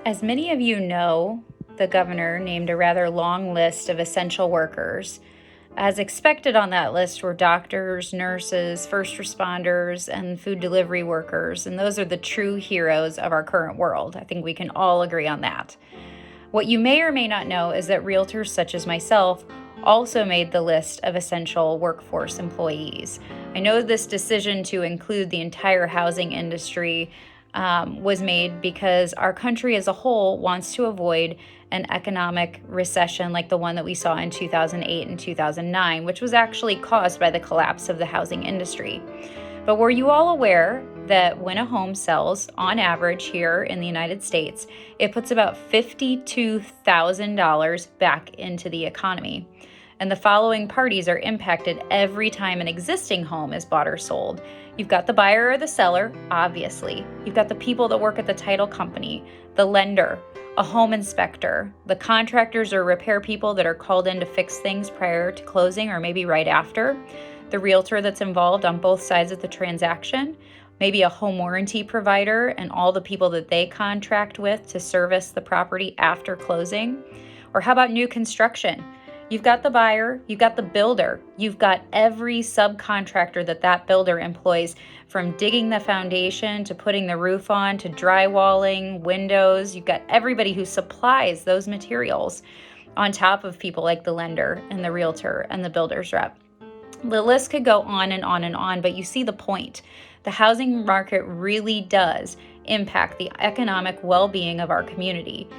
As many of you know, the governor named a rather long list of essential workers. As expected on that list were doctors, nurses, first responders, and food delivery workers, and those are the true heroes of our current world. I think we can all agree on that. What you may or may not know is that realtors such as myself also made the list of essential workforce employees. I know this decision to include the entire housing industry was made because our country as a whole wants to avoid an economic recession like the one that we saw in 2008 and 2009, which was actually caused by the collapse of the housing industry. But were you all aware that when a home sells, on average here in the United States, it puts about $52,000 back into the economy? And the following parties are impacted every time an existing home is bought or sold. You've got the buyer or the seller, obviously. You've got the people that work at the title company, the lender, a home inspector, the contractors or repair people that are called in to fix things prior to closing or maybe right after, the realtor that's involved on both sides of the transaction, maybe a home warranty provider and all the people that they contract with to service the property after closing. Or how about new construction? You've got the buyer, you've got the builder, you've got every subcontractor that builder employs, from digging the foundation to putting the roof on to drywalling, windows. You've got everybody who supplies those materials on top of people like the lender and the realtor and the builder's rep. The list could go on and on and on, but you see the point. The housing market really does impact the economic well-being of our community.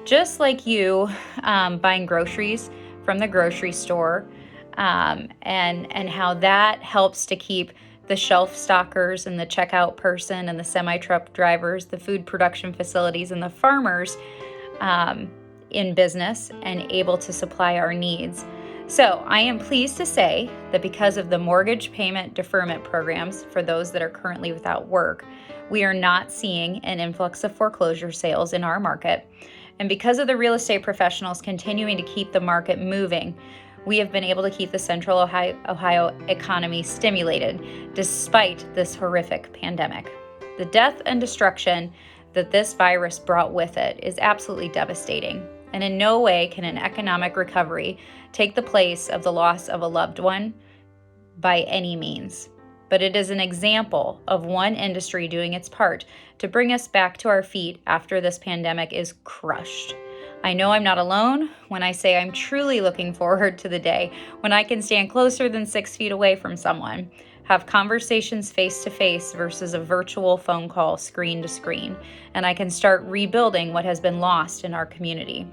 Just like you buying groceries from the grocery store, and how that helps to keep the shelf stockers and the checkout person and the semi-truck drivers, the food production facilities, and the farmers in business and able to supply our needs. So I am pleased to say that because of the mortgage payment deferment programs for those that are currently without work, we are not seeing an influx of foreclosure sales in our market. And because of the real estate professionals continuing to keep the market moving, we have been able to keep the Central Ohio economy stimulated despite this horrific pandemic. The death and destruction that this virus brought with it is absolutely devastating. And in no way can an economic recovery take the place of the loss of a loved one by any means. But it is an example of one industry doing its part to bring us back to our feet after this pandemic is crushed. I know I'm not alone when I say I'm truly looking forward to the day when I can stand closer than 6 feet away from someone, have conversations face to face versus a virtual phone call screen to screen, and I can start rebuilding what has been lost in our community.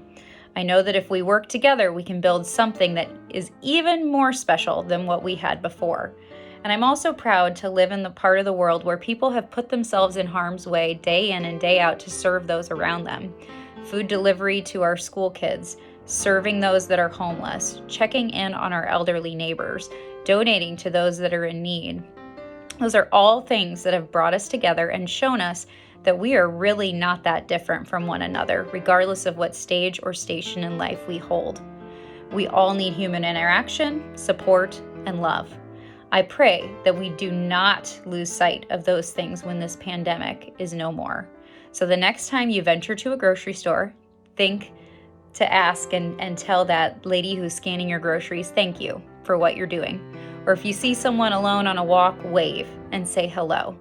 I know that if we work together, we can build something that is even more special than what we had before. And I'm also proud to live in the part of the world where people have put themselves in harm's way day in and day out to serve those around them. Food delivery to our school kids, serving those that are homeless, checking in on our elderly neighbors, donating to those that are in need. Those are all things that have brought us together and shown us that we are really not that different from one another, regardless of what stage or station in life we hold. We all need human interaction, support, and love. I pray that we do not lose sight of those things when this pandemic is no more. So the next time you venture to a grocery store, think to ask and tell that lady who's scanning your groceries, thank you for what you're doing. Or if you see someone alone on a walk, wave and say hello.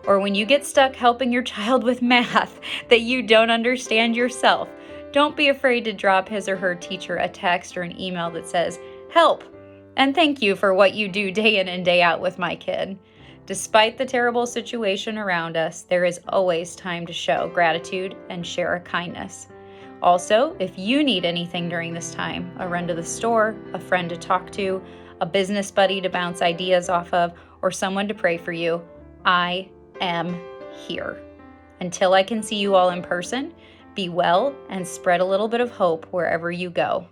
Or when you get stuck helping your child with math that you don't understand yourself, don't be afraid to drop his or her teacher a text or an email that says, help, and thank you for what you do day in and day out with my kid. Despite the terrible situation around us, there is always time to show gratitude and share a kindness. Also, if you need anything during this time, a run to the store, a friend to talk to, a business buddy to bounce ideas off of, or someone to pray for you, I am here. Until I can see you all in person, be well and spread a little bit of hope wherever you go.